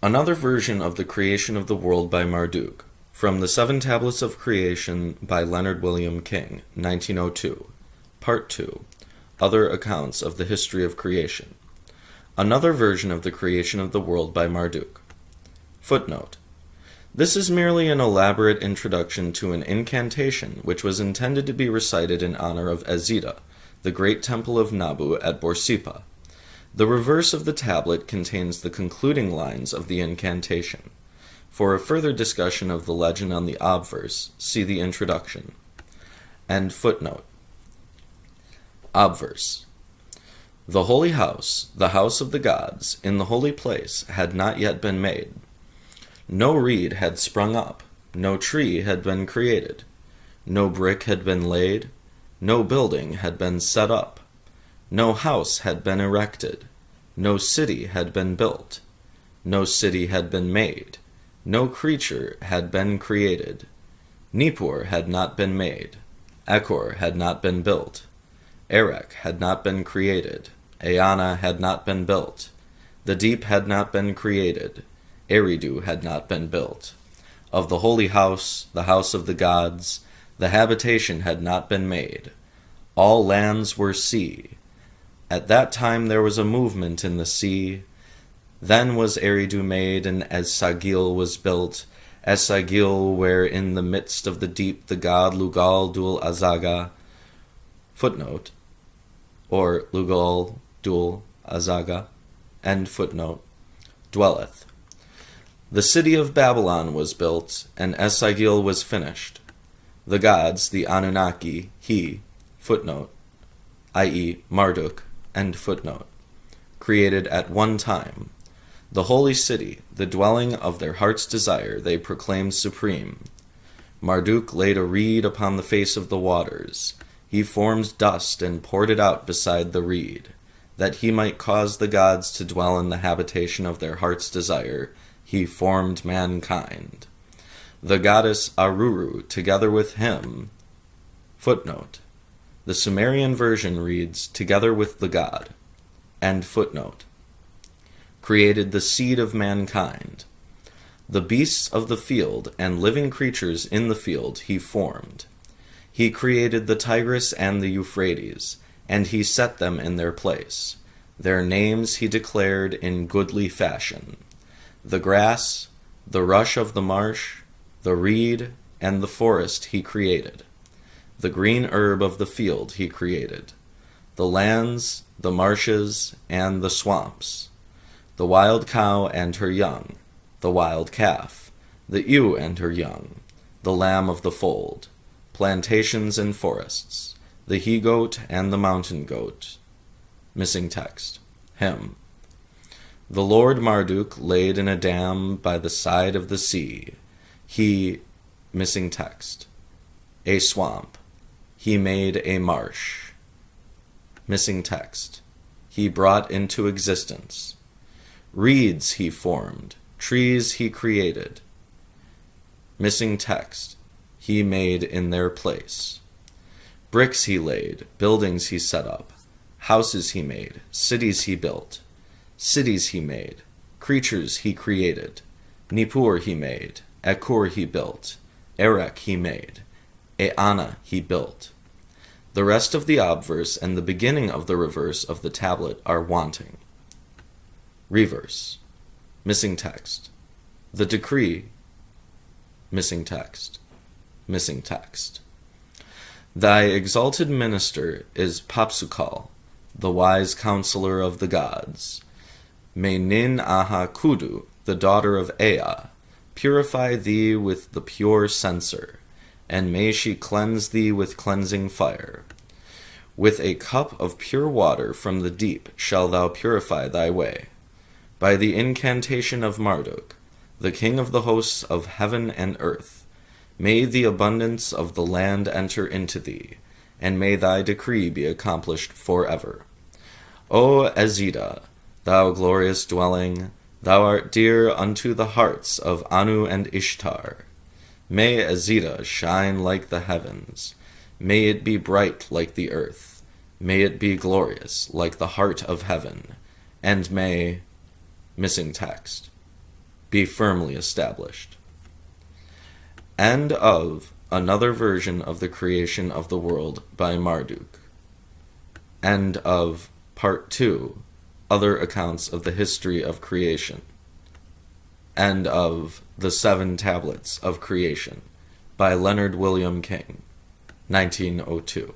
Another version of the creation of the world by Marduk, from the Seven Tablets of Creation by Leonard William King, 1902, Part 2, Other Accounts of the History of Creation. Another version of the creation of the world by Marduk. Footnote. This is merely an elaborate introduction to an incantation which was intended to be recited in honor of Azida, the great temple of Nabu at Borsippa. The reverse of the tablet contains the concluding lines of the incantation. For a further discussion of the legend on the obverse, see the introduction. End footnote. Obverse. The holy house, the house of the gods, in the holy place, had not yet been made. No reed had sprung up, no tree had been created, no brick had been laid, no building had been set up, no house had been erected, no city had been built, no city had been made, no creature had been created. Nippur had not been made, Ekor had not been built, Erech had not been created, Eanna had not been built, the deep had not been created, Eridu had not been built. Of the holy house, the house of the gods, the habitation had not been made. All lands were sea. At that time there was a movement in the sea. Then was Eridu made, and Esagil was built, Esagil where in the midst of the deep the god Lugal Dul Azaga, footnote, or Lugal Dul Azaga, end footnote, dwelleth. The city of Babylon was built, and Esagil was finished. The gods, the Anunnaki, he, footnote, i.e. Marduk, end footnote, created at one time. The holy city, the dwelling of their heart's desire, they proclaimed supreme. Marduk laid a reed upon the face of the waters. He formed dust and poured it out beside the reed, that he might cause the gods to dwell in the habitation of their heart's desire. He formed mankind. The goddess Aruru, together with him, footnote. The Sumerian version reads, together with the god, end footnote, created the seed of mankind. The beasts of the field and living creatures in the field he formed. He created the Tigris and the Euphrates, and he set them in their place. Their names he declared in goodly fashion. The grass, the rush of the marsh, the reed, and the forest he created. The green herb of the field he created. The lands, the marshes, and the swamps. The wild cow and her young, the wild calf, the ewe and her young, the lamb of the fold, plantations and forests, the he-goat and the mountain goat. Missing text. Hymn. The Lord Marduk laid in a dam by the side of the sea. He, missing text, a swamp. He made a marsh. Missing text. He brought into existence. Reeds he formed. Trees he created. Missing text. He made in their place. Bricks he laid. Buildings he set up. Houses he made. Cities he built. Cities he made, creatures he created, Nippur he made, Ekor he built, Erech he made, Eanna he built. The rest of the obverse and the beginning of the reverse of the tablet are wanting. Reverse. Missing text. The decree. Missing text. Missing text. Thy exalted minister is Papsukal, the wise counselor of the gods. May Nin Aha Kudu, the daughter of Ea, purify thee with the pure censer, and may she cleanse thee with cleansing fire. With a cup of pure water from the deep shall thou purify thy way. By the incantation of Marduk, the king of the hosts of heaven and earth, may the abundance of the land enter into thee, and may thy decree be accomplished forever. O Azida, thou glorious dwelling, thou art dear unto the hearts of Anu and Ishtar. May Azida shine like the heavens. May it be bright like the earth. May it be glorious like the heart of heaven. And may... Missing text. be firmly established. End of another version of the creation of the world by Marduk. End of Part 2, other accounts of the history of creation. End of The 7 Tablets of Creation by Leonard William King, 1902.